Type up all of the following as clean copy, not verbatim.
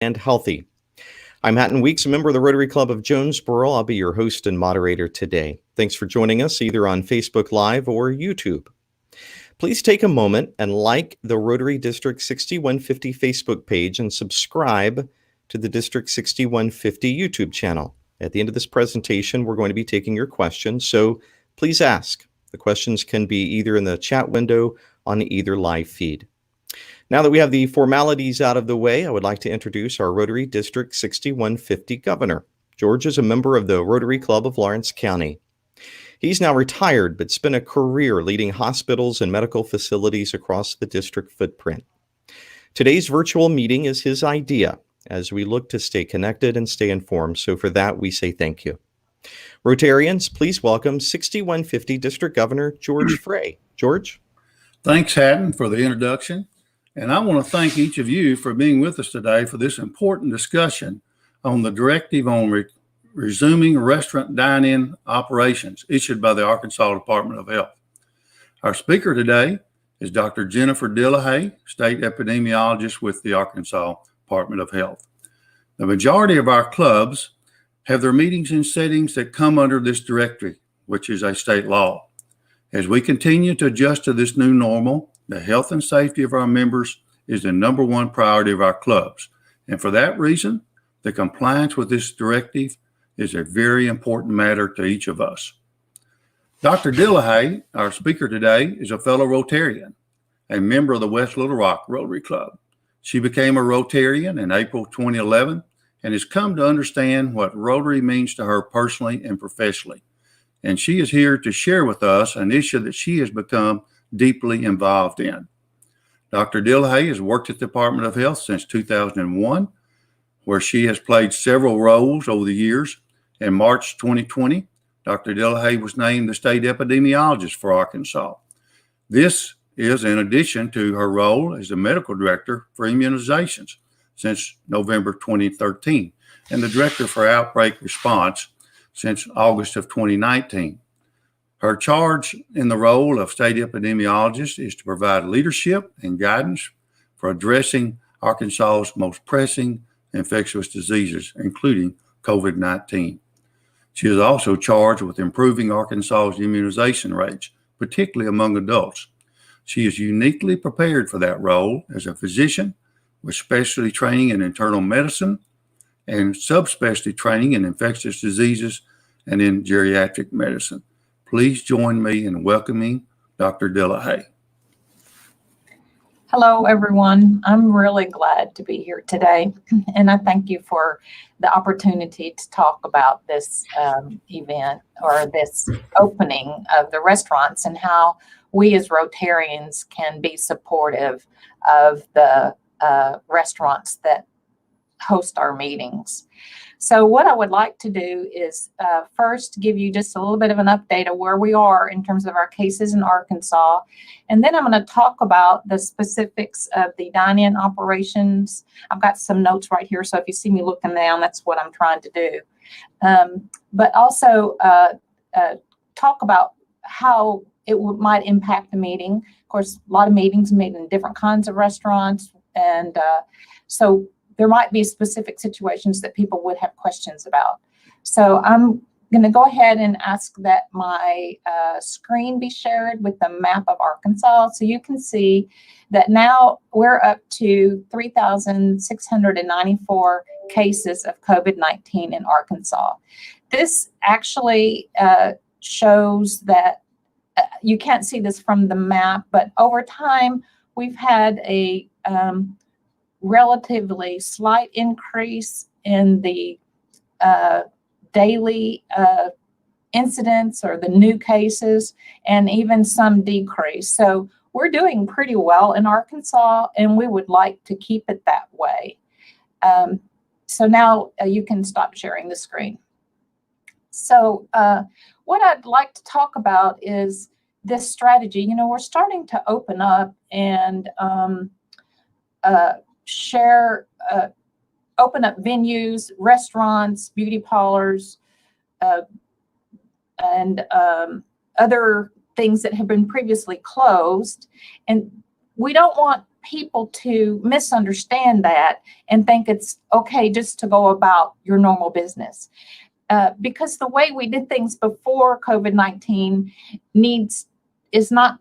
and healthy. I'm Hatton Weeks, a member of the Rotary Club of Jonesboro. I'll be your host and moderator today. Thanks for joining us either on Facebook Live or YouTube. Please take a moment and like the Rotary District 6150 Facebook page and subscribe to the District 6150 YouTube channel. At the end of this presentation, we're going to be taking your questions, so please ask. The questions can be either in the chat window on either live feed. Now that we have the formalities out of the way, I would like to introduce our Rotary District 6150 Governor. George is a member of the Rotary Club of Lawrence County. He's now retired, but spent a career leading hospitals and medical facilities across the district footprint. Today's virtual meeting is his idea as we look to stay connected and stay informed. So for that, we say thank you. Rotarians, please welcome 6150 District Governor George Fray. George? Thanks, Hatton, for the introduction. And I want to thank each of you for being with us today for this important discussion on the directive on resuming restaurant dine-in operations issued by the Arkansas Department of Health. Our speaker today is Dr. Jennifer Dillaha, State Epidemiologist with the Arkansas Department of Health. The majority of our clubs have their meetings in settings that come under this directive, which is a state law. As we continue to adjust to this new normal, the health and safety of our members is the number one priority of our clubs. And for that reason, the compliance with this directive is a very important matter to each of us. Dr. Dillaha, our speaker today, is a fellow Rotarian, a member of the West Little Rock Rotary Club. She became a Rotarian in April 2011 and has come to understand what Rotary means to her personally and professionally. And she is here to share with us an issue that she has become deeply involved in. Dr. Dillaha has worked at the Department of Health since 2001, where she has played several roles over the years. In March 2020, Dr. Dillaha was named the State Epidemiologist for Arkansas. This is in addition to her role as the Medical Director for Immunizations since November 2013 and the Director for Outbreak Response since August of 2019. Her charge in the role of State Epidemiologist is to provide leadership and guidance for addressing Arkansas's most pressing infectious diseases, including COVID-19. She is also charged with improving Arkansas's immunization rates, particularly among adults. She is uniquely prepared for that role as a physician with specialty training in internal medicine and subspecialty training in infectious diseases and in geriatric medicine. Please join me in welcoming Dr. Dillaha. Hello, everyone. I'm really glad to be here today, and I thank you for the opportunity to talk about this event or this opening of the restaurants and how we as Rotarians can be supportive of the restaurants that host our meetings. So what I would like to do is first give you just a little bit of an update of where we are in terms of our cases in Arkansas. And then I'm going to talk about the specifics of the dine-in operations. I've got some notes right here, so if you see me looking down, that's what I'm trying to do. But also talk about how it might impact the meeting. Of course, a lot of meetings made in different kinds of restaurants. And so there might be specific situations that people would have questions about. So I'm going to go ahead and ask that my screen be shared with the map of Arkansas. So you can see that now we're up to 3,694 cases of COVID-19 in Arkansas. This actually shows that you can't see this from the map, but over time we've had a relatively slight increase in the daily incidents or the new cases, and even some decrease. So we're doing pretty well in Arkansas, and we would like to keep it that way. So now you can stop sharing the screen. So what I'd like to talk about is this strategy. You know, we're starting to open up and open up venues, restaurants, beauty parlors, and other things that have been previously closed. And we don't want people to misunderstand that and think it's okay just to go about your normal business. Because the way we did things before COVID-19 is not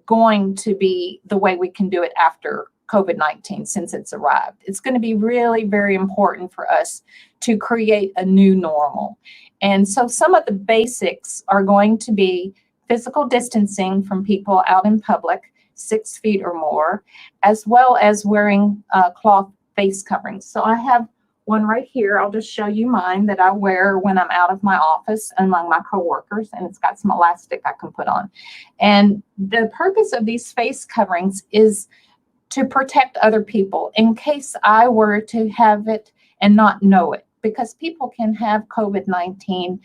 going to be the way we can do it after COVID-19 since it's arrived. It's going to be really very important for us to create a new normal. And so some of the basics are going to be physical distancing from people out in public, 6 feet or more, as well as wearing cloth face coverings. So I have one right here. I'll just show you mine that I wear when I'm out of my office among my coworkers, and it's got some elastic I can put on. And the purpose of these face coverings is to protect other people in case I were to have it and not know it, because people can have COVID-19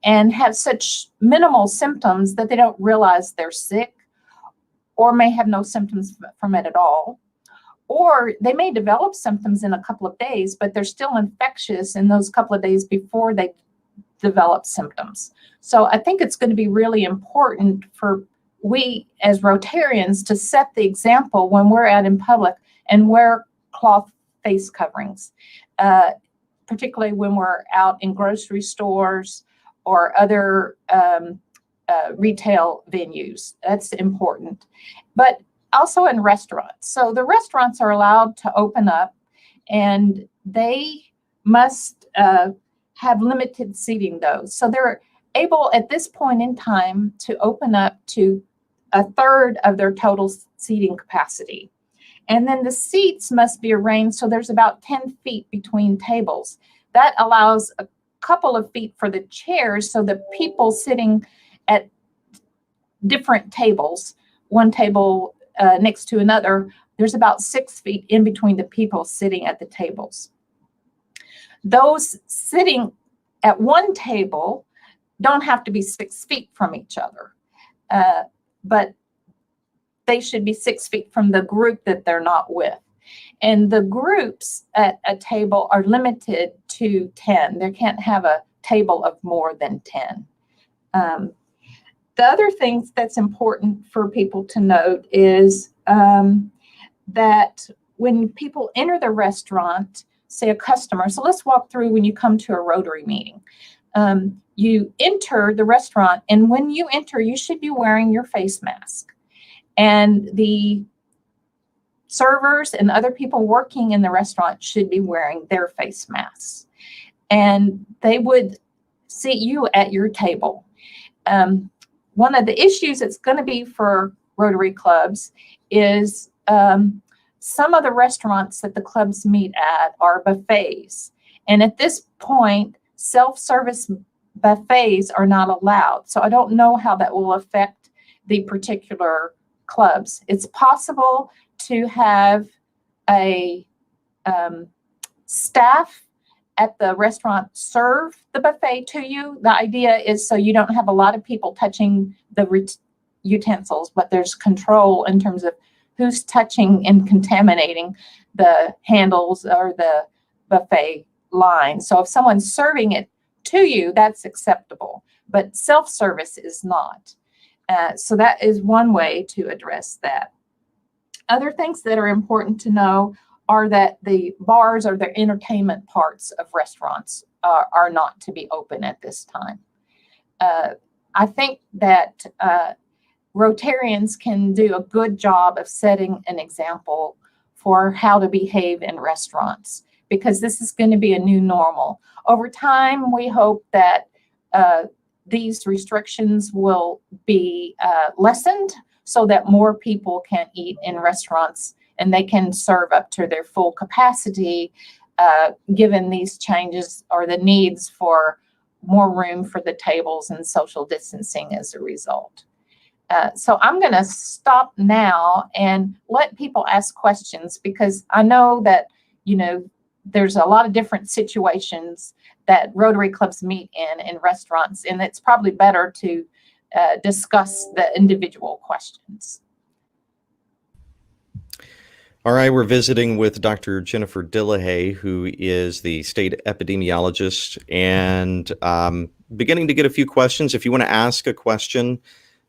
and have such minimal symptoms that they don't realize they're sick, or may have no symptoms from it at all. Or they may develop symptoms in a couple of days, but they're still infectious in those couple of days before they develop symptoms. So I think it's going to be really important for we as Rotarians to set the example when we're out in public and wear cloth face coverings, particularly when we're out in grocery stores or other retail venues. That's important. But also in restaurants. So the restaurants are allowed to open up, and they must have limited seating though. So they're able at this point in time to open up to 1/3 of their total seating capacity. And then the seats must be arranged so there's about 10 feet between tables. That allows a couple of feet for the chairs so that people sitting at different tables, one table next to another, there's about 6 feet in between the people sitting at the tables. Those sitting at one table don't have to be 6 feet from each other, but they should be 6 feet from the group that they're not with. And the groups at a table are limited to 10. They can't have a table of more than 10. The other things that's important for people to note is that when people enter the restaurant, say a customer, so let's walk through when you come to a Rotary meeting. You enter the restaurant, and when you enter, you should be wearing your face mask. And the servers and other people working in the restaurant should be wearing their face masks. And they would seat you at your table. One of the issues it's going to be for Rotary clubs is some of the restaurants that the clubs meet at are buffets. And at this point, self-service buffets are not allowed. So I don't know how that will affect the particular clubs. It's possible to have a staff at the restaurant serve the buffet to you. The idea is so you don't have a lot of people touching the utensils, but there's control in terms of who's touching and contaminating the handles or the buffet line. So if someone's serving it to you, that's acceptable, but self-service is not. So that is one way to address that. Other things that are important to know are that the bars or the entertainment parts of restaurants are not to be open at this time. I think that Rotarians can do a good job of setting an example for how to behave in restaurants, because this is going to be a new normal. Over time, we hope that these restrictions will be lessened so that more people can eat in restaurants and they can serve up to their full capacity, given these changes or the needs for more room for the tables and social distancing as a result. So I'm going to stop now and let people ask questions, because I know that, you know, there's a lot of different situations that Rotary clubs meet in restaurants, and it's probably better to discuss the individual questions. All right, we're visiting with Dr. Jennifer Dillaha, who is the state epidemiologist, and beginning to get a few questions. If you want to ask a question,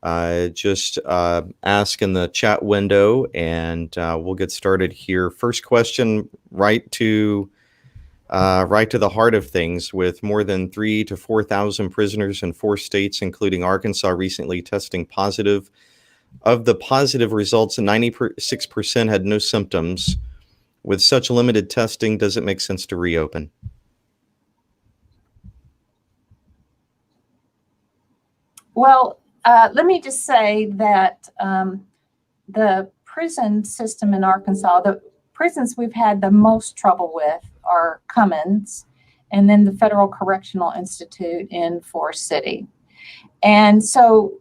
just ask in the chat window, and we'll get started here. First question, right to the heart of things. With more than 3,000 to 4,000 prisoners in 4 states, including Arkansas, recently testing positive. Of the positive results, 96% had no symptoms. With such limited testing, does it make sense to reopen? Well, let me just say that the prison system in Arkansas, the prisons we've had the most trouble with are Cummins and then the Federal Correctional Institute in Forest City. And so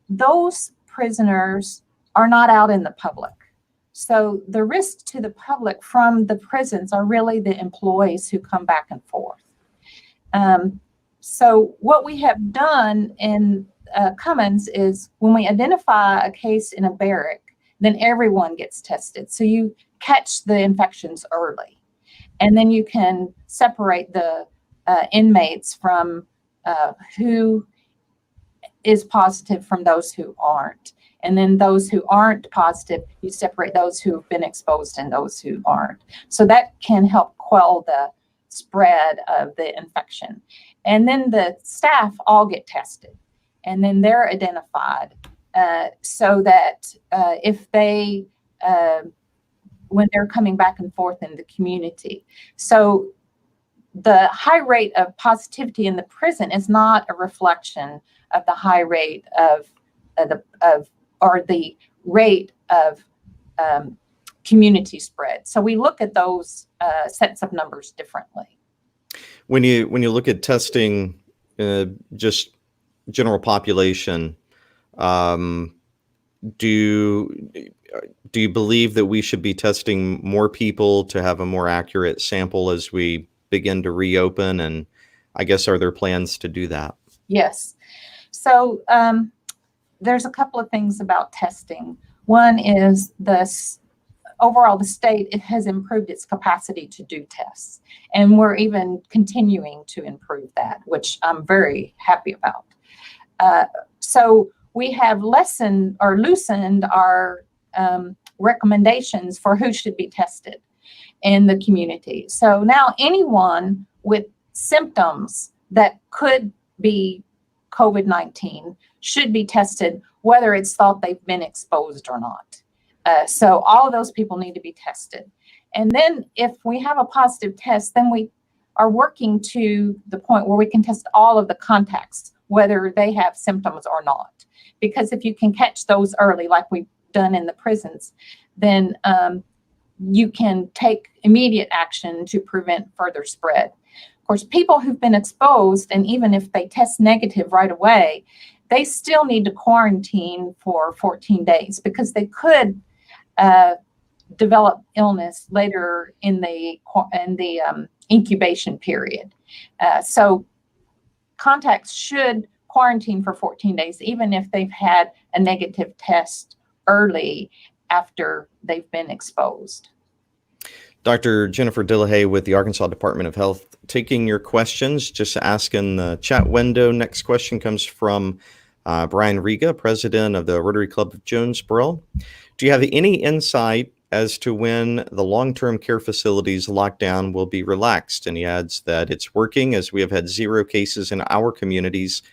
those prisoners are not out in the public. So the risk to the public from the prisons are really the employees who come back and forth. So what we have done in Cummins is when we identify a case in a barrack, then everyone gets tested. So you catch the infections early, and then you can separate the inmates from who is positive from those who aren't. And then those who aren't positive, you separate those who have been exposed and those who aren't. So that can help quell the spread of the infection. And then the staff all get tested, and then they're identified so that if they, when they're coming back and forth in the community. So the high rate of positivity in the prison is not a reflection of the high rate of the rate of community spread. So we look at those sets of numbers differently. When you look at testing, just general population, do you believe that we should be testing more people to have a more accurate sample as we begin to reopen? And I guess, are there plans to do that? Yes. So there's a couple of things about testing. One is overall, the state, it has improved its capacity to do tests. And we're even continuing to improve that, which I'm very happy about. So we have loosened our recommendations for who should be tested in the community. So now anyone with symptoms that could be COVID-19 should be tested, whether it's thought they've been exposed or not. So all of those people need to be tested. And then if we have a positive test, then we are working to the point where we can test all of the contacts, whether they have symptoms or not. Because if you can catch those early, like we've done in the prisons, then you can take immediate action to prevent further spread. Of course, people who've been exposed, and even if they test negative right away, they still need to quarantine for 14 days because they could develop illness later in the incubation period. So contacts should quarantine for 14 days, even if they've had a negative test early after they've been exposed. Dr. Jennifer Dillaha with the Arkansas Department of Health, taking your questions, just ask in the chat window. Next question comes from Brian Riga, president of the Rotary Club of Jonesboro. Do you have any insight as to when the long-term care facilities lockdown will be relaxed? And he adds that it's working as we have had 0 cases in our communities,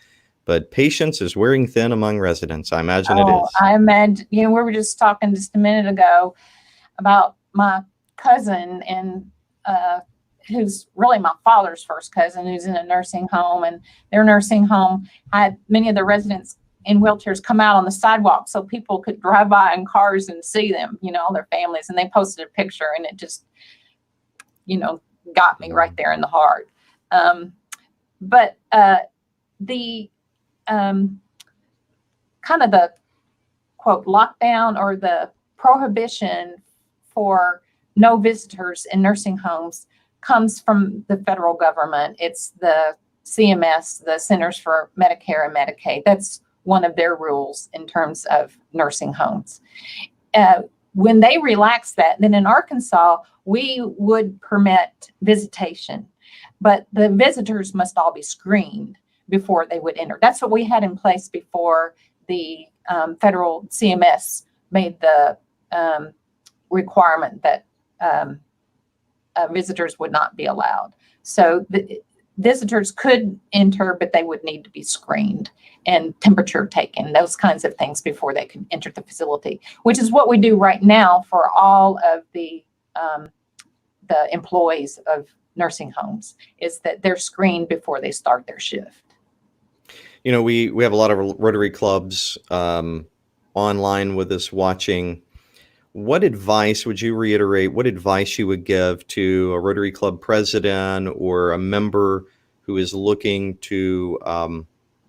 but patience is wearing thin among residents. I imagine it is. I imagine, we were just talking just a minute ago about my cousin, and who's really my father's first cousin, who's in a nursing home, and their nursing home had many of the residents in wheelchairs come out on the sidewalk so people could drive by in cars and see them, all their families. And they posted a picture, and it just, got me right there in the heart. But the kind of the quote lockdown or the prohibition for no visitors in nursing homes comes from the federal government. It's the CMS, the Centers for Medicare and Medicaid. That's one of their rules in terms of nursing homes. When they relax that, then in Arkansas, we would permit visitation, but the visitors must all be screened before they would enter. That's what we had in place before the federal CMS made the requirement that visitors would not be allowed. So the visitors could enter, but they would need to be screened and temperature taken, those kinds of things before they could enter the facility, which is what we do right now for all of the employees of nursing homes, is that they're screened before they start their shift. You know, we have a lot of Rotary Clubs online with us watching. What advice would you reiterate? What advice you would give to a Rotary Club president or a member who is looking to,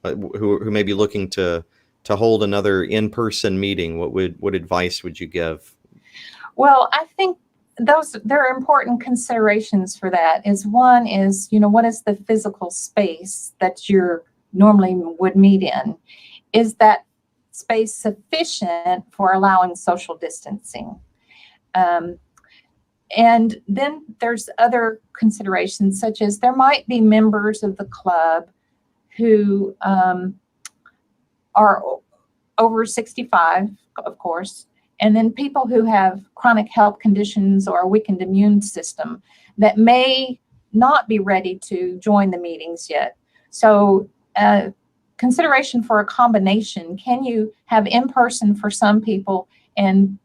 who may be looking to hold another in-person meeting? What advice would you give? Well, I think there are important considerations for that. One is, what is the physical space that you're normally would meet in? Is that space sufficient for allowing social distancing? And then there's other considerations, such as there might be members of the club who are over 65, of course, and then people who have chronic health conditions or a weakened immune system that may not be ready to join the meetings yet. So consideration for a combination: can you have in-person for some people and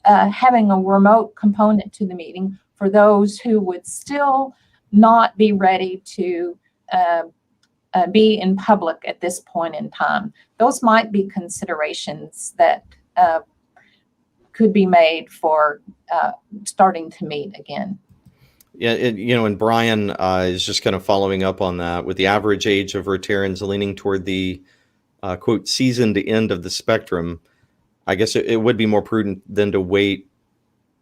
having a remote component to the meeting for those who would still not be ready to be in public at this point in time? Those might be considerations that could be made for starting to meet again. Yeah, and Brian is just kind of following up on that, with the average age of Rotarians leaning toward the quote seasoned end of the spectrum. I guess it would be more prudent than to wait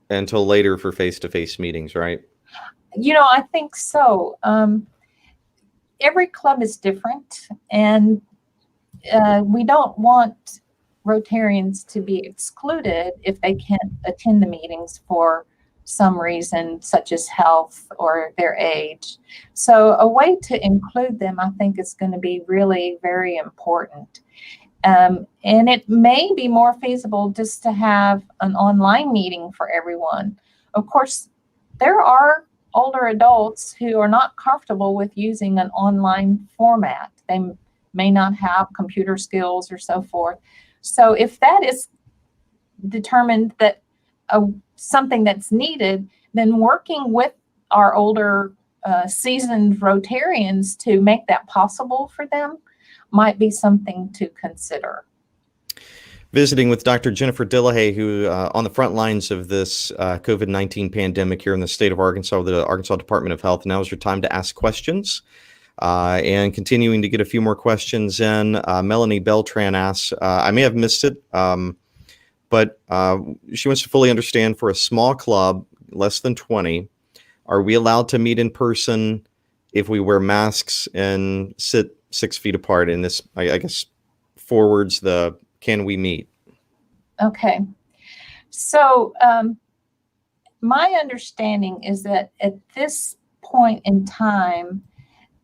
until later for face-to-face meetings, right? I think so. Every club is different, and we don't want Rotarians to be excluded if they can't attend the meetings for some reason, such as health or their age. So a way to include them, I think, is going to be really very important. And it may be more feasible just to have an online meeting for everyone. Of course, there are older adults who are not comfortable with using an online format. They may not have computer skills or so forth. So if that is determined that something that's needed, then working with our older seasoned Rotarians to make that possible for them might be something to consider. Visiting with Dr. Jennifer Dillaha, who on the front lines of this COVID-19 pandemic here in the state of Arkansas, the Arkansas Department of Health. Now is your time to ask questions. And continuing to get a few more questions in. Melanie Beltran asks, I may have missed it, but she wants to fully understand, for a small club, less than 20, are we allowed to meet in person if we wear masks and sit 6 feet apart? And this, I guess, forwards the can we meet? Okay. So my understanding is that at this point in time,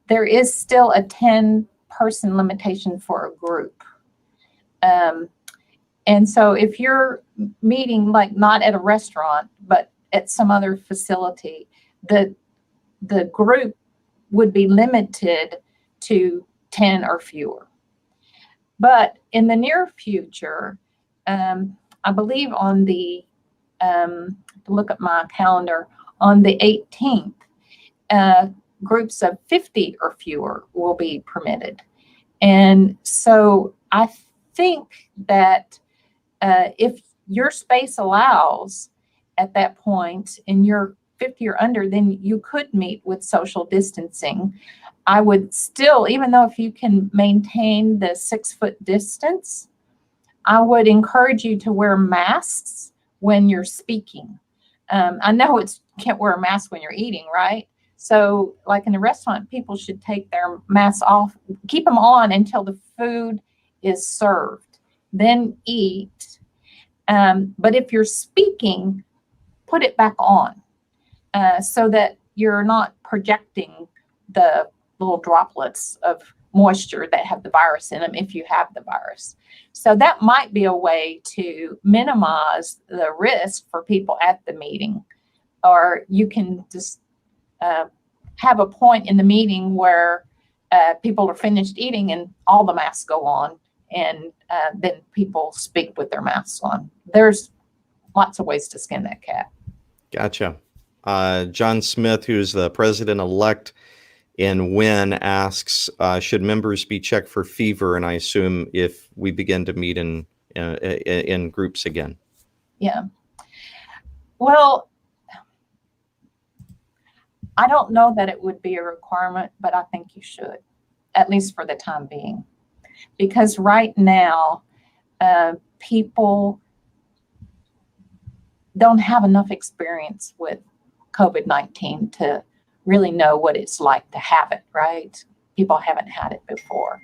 there is still a 10-person limitation for a group. And so if you're meeting, like, not at a restaurant, but at some other facility, the group would be limited to 10 or fewer. But in the near future, I believe on the, look at my calendar, on the 18th, groups of 50 or fewer will be permitted. And so I think that if your space allows at that point and you're 50 or under, then you could meet with social distancing. I would still, even though if you can maintain the 6-foot distance, I would encourage you to wear masks when you're speaking. I know you can't wear a mask when you're eating, right? So like in a restaurant, people should take their masks off, keep them on until the food is served, then eat. But if you're speaking, put it back on so that you're not projecting the little droplets of moisture that have the virus in them if you have the virus. So that might be a way to minimize the risk for people at the meeting. Or you can just have a point in the meeting where people are finished eating and all the masks go on, and then people speak with their masks on. There's lots of ways to skin that cat. Gotcha. John Smith, who's the president-elect in Wynn, asks, should members be checked for fever? And I assume if we begin to meet in groups again. Yeah. Well, I don't know that it would be a requirement, but I think you should, at least for the time being. Because right now, people don't have enough experience with COVID-19 to really know what it's like to have it, right? People haven't had it before.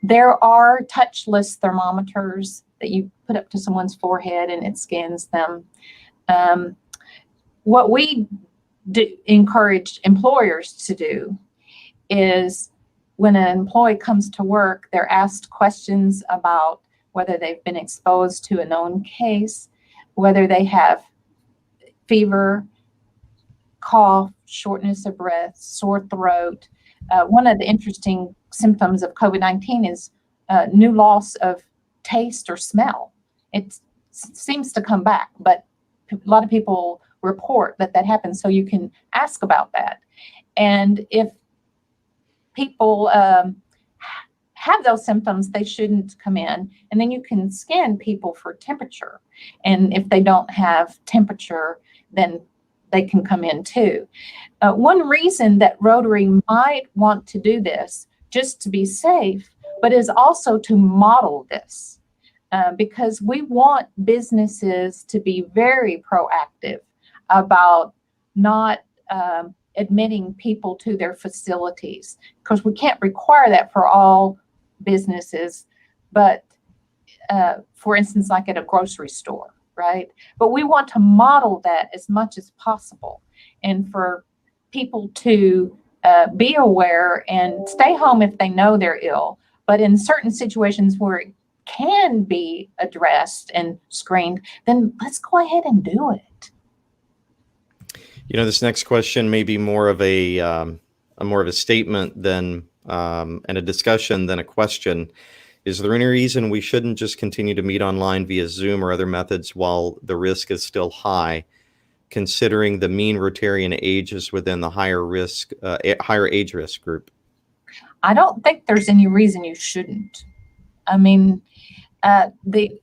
There are touchless thermometers that you put up to someone's forehead and it scans them. What we encourage employers to do is when an employee comes to work, they're asked questions about whether they've been exposed to a known case, whether they have fever, cough, shortness of breath, sore throat. One of the interesting symptoms of COVID-19 is new loss of taste or smell. It seems to come back, but a lot of people report that happens, so you can ask about that. And if people have those symptoms, they shouldn't come in. And then you can scan people for temperature. And if they don't have temperature, then they can come in too. One reason that Rotary might want to do this, just to be safe, but is also to model this, because we want businesses to be very proactive about not admitting people to their facilities, because we can't require that for all businesses, but for instance, like at a grocery store, right? But we want to model that as much as possible, and for people to be aware and stay home if they know they're ill. But in certain situations where it can be addressed and screened, then let's go ahead and do it. You know, this next question may be more of a statement than and a discussion than a question. Is there any reason we shouldn't just continue to meet online via Zoom or other methods while the risk is still high, considering the mean Rotarian age is within the higher age risk group? I don't think there's any reason you shouldn't. I mean, the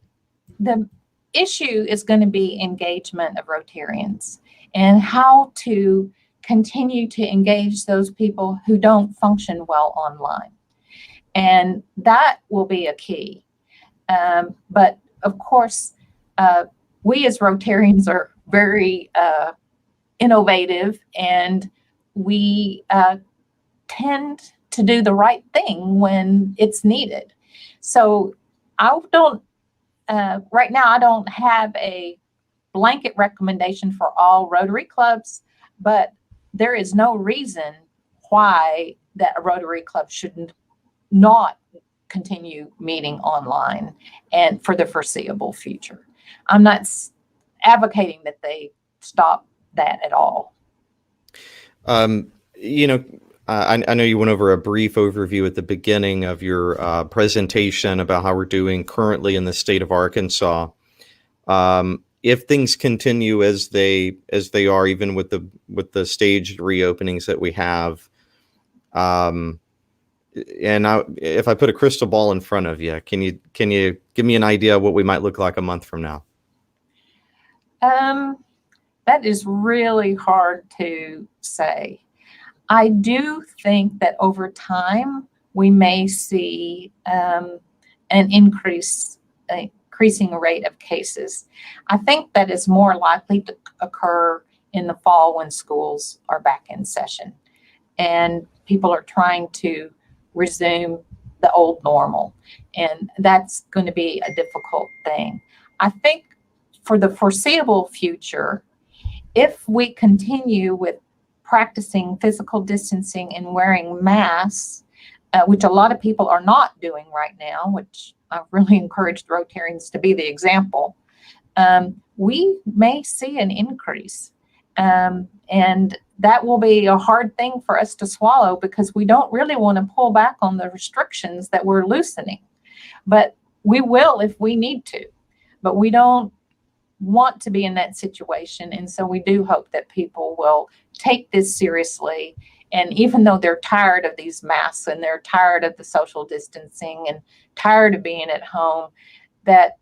issue is going to be engagement of Rotarians and how to continue to engage those people who don't function well online. And that will be a key. But of course, we as Rotarians are very innovative, and we tend to do the right thing when it's needed. So I don't, right now, I don't have a blanket recommendation for all Rotary clubs, but there is no reason why that a Rotary club shouldn't not continue meeting online and for the foreseeable future. I'm not advocating that they stop that at all. You know, I know you went over a brief overview at the beginning of your presentation about how we're doing currently in the state of Arkansas. If things continue as they are, even with the staged reopenings that we have, if I put a crystal ball in front of you, can you give me an idea of what we might look like a month from now? That is really hard to say. I do think that over time we may see an increasing rate of cases. I think that is more likely to occur in the fall when schools are back in session and people are trying to resume the old normal. And that's going to be a difficult thing. I think for the foreseeable future, if we continue with practicing physical distancing and wearing masks, which a lot of people are not doing right now, which I've really encouraged Rotarians to be the example, we may see an increase. And that will be a hard thing for us to swallow, because we don't really want to pull back on the restrictions that we're loosening. But we will if we need to. But we don't want to be in that situation. And so we do hope that people will take this seriously. And even though they're tired of these masks and they're tired of the social distancing and tired of being at home, that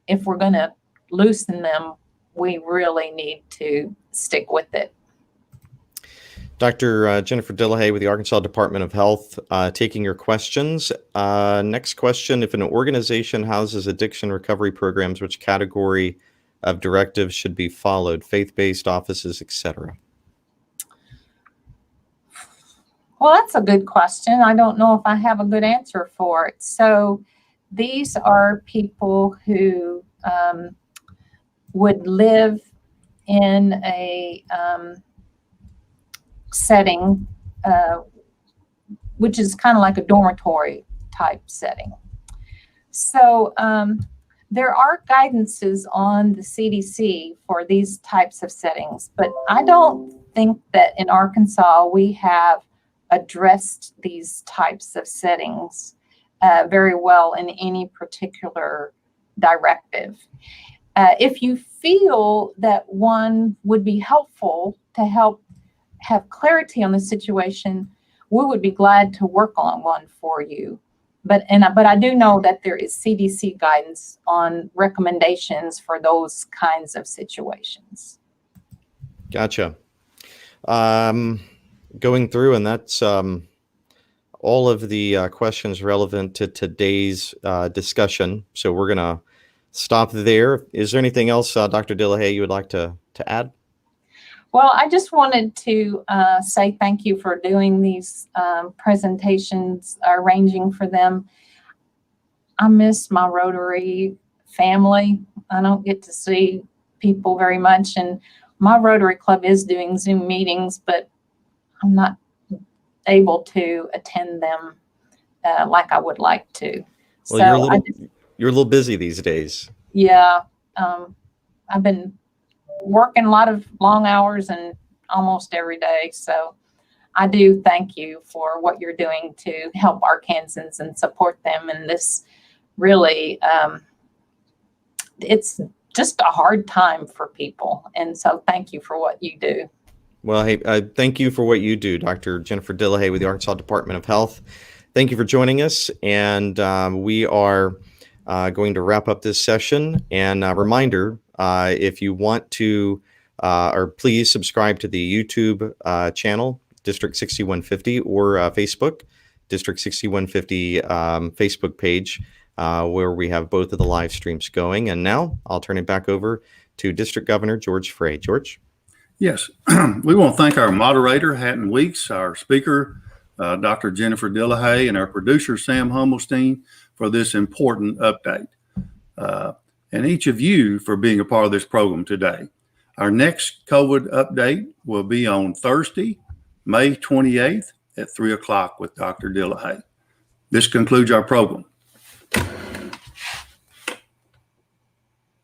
if we're going to loosen them, we really need to stick with it. Dr. Jennifer Dillaha with the Arkansas Department of Health, taking your questions. Next question: if an organization houses addiction recovery programs, which category of directives should be followed? Faith-based offices, etc. Well, that's a good question. I don't know if I have a good answer for it. So these are people who would live in a setting, which is kind of like a dormitory type setting. So there are guidances on the CDC for these types of settings, but I don't think that in Arkansas we have addressed these types of settings very well in any particular directive. If you feel that one would be helpful to help have clarity on the situation, we would be glad to work on one for you. But I do know that there is CDC guidance on recommendations for those kinds of situations. Gotcha. Going through, and that's all of the questions relevant to today's discussion. So we're going to stop there. Is there anything else, Dr. Dillaha, you would like to add? Well, I just wanted to say thank you for doing these presentations, arranging for them. I miss my Rotary family. I don't get to see people very much, and my Rotary Club is doing Zoom meetings, but I'm not able to attend them like I would like to. Well, so you're a little busy these days. Yeah. I've been working a lot of long hours and almost every day. So I do thank you for what you're doing to help Arkansans and support them in this really, it's just a hard time for people. And so thank you for what you do. Well, hey, thank you for what you do, Dr. Jennifer Dillaha with the Arkansas Department of Health. Thank you for joining us. And we are going to wrap up this session. And a reminder, if you want to, or please subscribe to the YouTube channel, District 6150, or Facebook, District 6150 Facebook page, where we have both of the live streams going. And now I'll turn it back over to District Governor George Fray. George? Yes, we want to thank our moderator, Hatton Weeks, our speaker, Dr. Jennifer Dillaha, and our producer, Sam Hummelstein, for this important update. And each of you for being a part of this program today. Our next COVID update will be on Thursday, May 28th at 3 o'clock with Dr. Dillaha. This concludes our program.